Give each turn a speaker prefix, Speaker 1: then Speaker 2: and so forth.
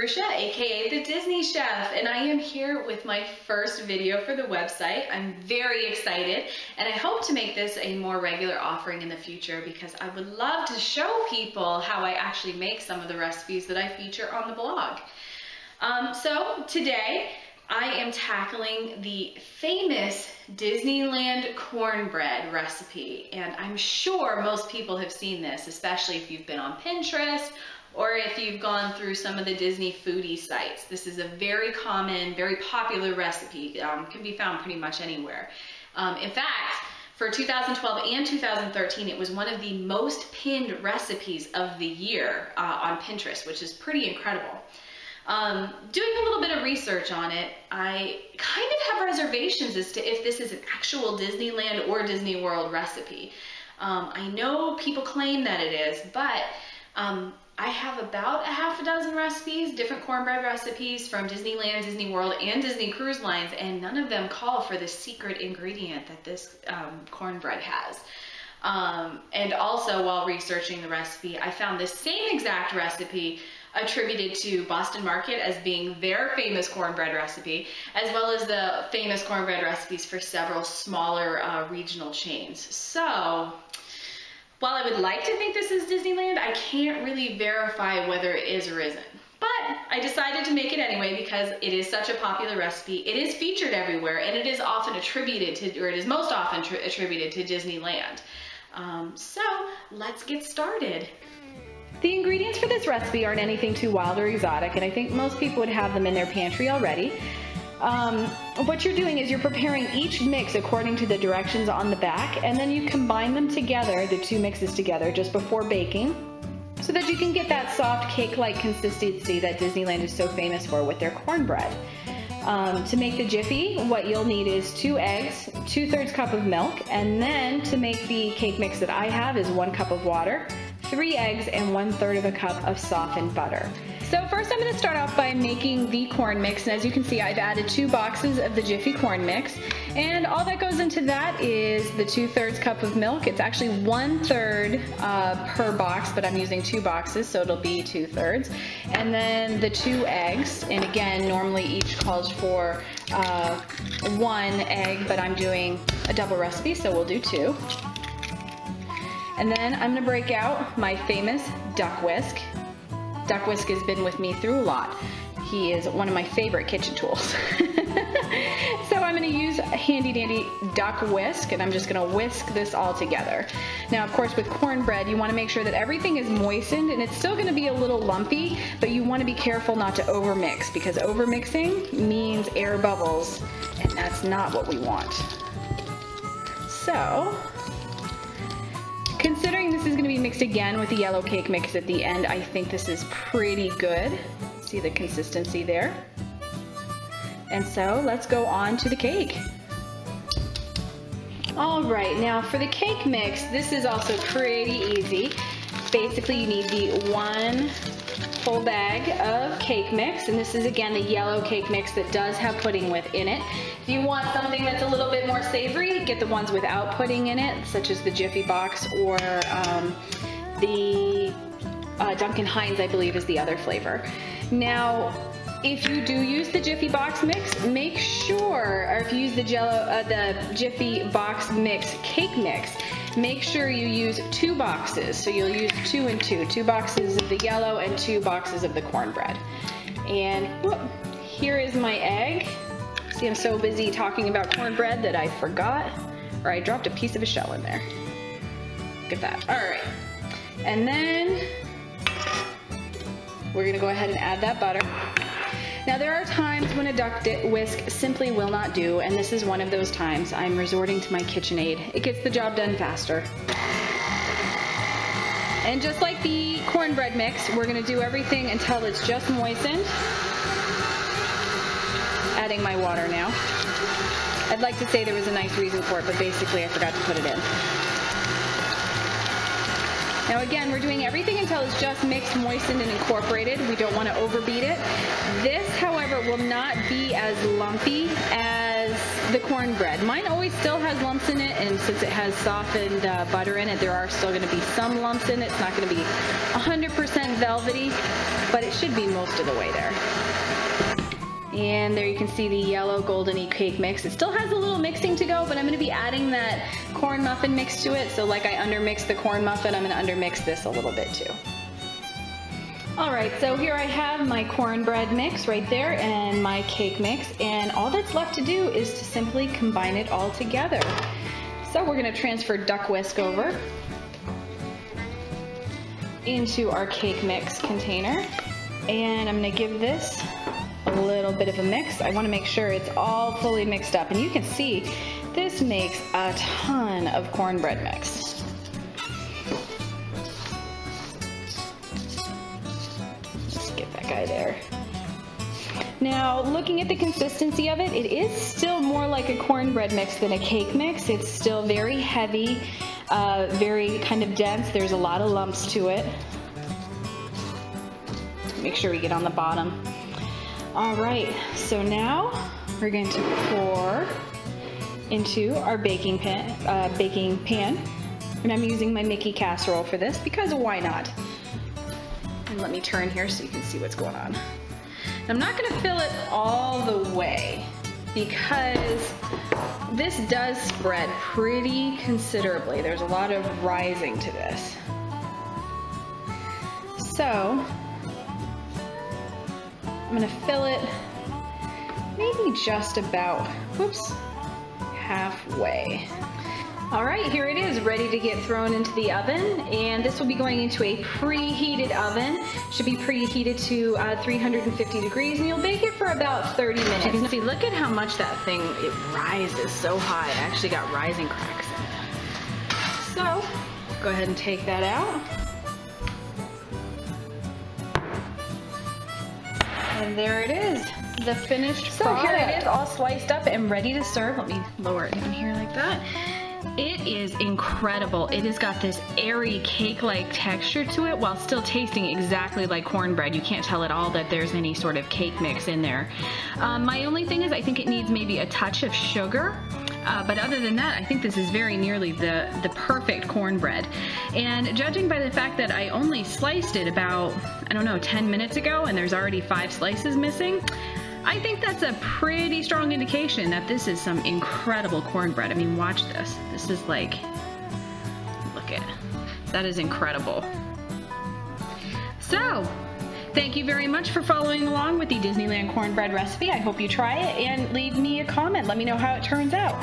Speaker 1: Patricia, aka the Disney Chef, and I am here with my first video for the website. I'm very excited, and I hope to make this a more regular offering in the future because I would love to show people how I actually make some of the recipes that I feature on the blog. So today I am tackling the famous Disneyland cornbread recipe, and I'm sure most people have seen this, especially if you've been on Pinterest or if you've gone through some of the Disney foodie sites. This is a very common, very popular recipe. Can be found pretty much anywhere. In fact, for 2012 and 2013, it was one of the most pinned recipes of the year on Pinterest, which is pretty incredible. Doing a little bit of research on it, I kind of have reservations as to if this is an actual Disneyland or Disney World recipe. I know people claim that it is, but I have about a half a dozen recipes, different cornbread recipes from Disneyland, Disney World, and Disney Cruise Lines, and none of them call for the secret ingredient that this cornbread has. And also, while researching the recipe, I found the same exact recipe attributed to Boston Market as being their famous cornbread recipe, as well as the famous cornbread recipes for several smaller regional chains. So, while I would like to think this is Disneyland, I can't really verify whether it is or isn't. But I decided to make it anyway because it is such a popular recipe. It is featured everywhere, and it is often attributed to, or it is most often attributed to Disneyland. So let's get started. The ingredients for this recipe aren't anything too wild or exotic, and I think most people would have them in their pantry already. What you're doing is you're preparing each mix according to the directions on the back, and then you combine them together, the two mixes together, just before baking, so that you can get that soft cake-like consistency that Disneyland is so famous for with their cornbread. To make the jiffy, what you'll need is 2 eggs, 2/3 cup of milk, and then to make the cake mix that I have is 1 cup of water, 3 eggs, and 1/3 of a cup of softened butter. So first I'm going to start off by making the corn mix, and as you can see I've added 2 boxes of the Jiffy corn mix, and all that goes into that is the 2/3 cup of milk. It's actually 1/3 per box, but I'm using 2 boxes, so it'll be 2/3, and then the 2 eggs, and again normally each calls for 1 egg, but I'm doing a double recipe, so we'll do 2. And then I'm going to break out my famous duck whisk. Duck whisk has been with me through a lot. He is one of my favorite kitchen tools. So I'm going to use a handy dandy duck whisk, and I'm just going to whisk this all together. Now of course with cornbread you want to make sure that everything is moistened, and it's still going to be a little lumpy, but you want to be careful not to overmix, because overmixing means air bubbles, and that's not what we want. So, considering this is going to be mixed again with the yellow cake mix at the end, I think this is pretty good. See the consistency there? And so let's go on to the cake. Alright, now for the cake mix, this is also pretty easy. Basically you need the 1 full bag of cake mix, and this is again the yellow cake mix that does have pudding in it. If you want something that's a little bit more savory, get the ones without pudding in it, such as the Jiffy box or the Duncan Hines, I believe, is the other flavor. Now, if you do use the Jiffy box mix, make sure, or if you use the Jiffy box mix cake mix, make sure you use 2 boxes. So you'll use 2 and 2. 2 boxes of the yellow and 2 boxes of the cornbread. And whoop, here is my egg. See, I'm so busy talking about cornbread that I forgot, or I dropped a piece of a shell in there. Look at that. All right. And then we're going to go ahead and add that butter. Now there are times when a duck whisk simply will not do, and this is one of those times. I'm resorting to my KitchenAid. It gets the job done faster. And just like the cornbread mix, we're going to do everything until it's just moistened. Adding my water now. I'd like to say there was a nice reason for it, but basically I forgot to put it in. Now again, we're doing everything until it's just mixed, moistened, and incorporated. We don't want to overbeat it. This, however, will not be as lumpy as the cornbread. Mine always still has lumps in it, and since it has softened butter in it, there are still going to be some lumps in it. It's not going to be 100% velvety, but it should be most of the way there. And there you can see the yellow goldeny cake mix. It still has a little mixing to go, but I'm going to be adding that corn muffin mix to it. So like I undermixed the corn muffin, I'm going to undermix this a little bit too. Alright, so here I have my cornbread mix right there and my cake mix, and all that's left to do is to simply combine it all together. So we're going to transfer duck whisk over into our cake mix container, and I'm going to give this a little bit of a mix. I want to make sure it's all fully mixed up, and you can see this makes a ton of cornbread mix. Guy there. Now, looking at the consistency of it, it is still more like a cornbread mix than a cake mix. It's still very heavy, very kind of dense. There's a lot of lumps to it. Make sure we get on the bottom. All right, so now we're going to pour into our baking pan, and I'm using my Mickey casserole for this because why not? And let me turn here so you can see what's going on. I'm not going to fill it all the way because this does spread pretty considerably. There's a lot of rising to this. So I'm going to fill it maybe just about, whoops, halfway. All right, here it is, ready to get thrown into the oven, and this will be going into a preheated oven. Should be preheated to 350 degrees, and you'll bake it for about 30 minutes. You can see, look at how much that thing, it rises so high. It actually got rising cracks in it. So, go ahead and take that out. And there it is, the finished product. So here it is, all sliced up and ready to serve. Let me lower it down here like that. It is incredible. It has got this airy cake-like texture to it while still tasting exactly like cornbread. You can't tell at all that there's any sort of cake mix in there. My only thing is I think it needs maybe a touch of sugar. But other than that, I think this is very nearly the perfect cornbread. And judging by the fact that I only sliced it about, I don't know, 10 minutes ago, and there's already 5 slices missing, I think that's a pretty strong indication that this is some incredible cornbread. I mean, watch this. This is like, look at it. That is incredible. So, thank you very much for following along with the Disneyland cornbread recipe. I hope you try it and leave me a comment. Let me know how it turns out.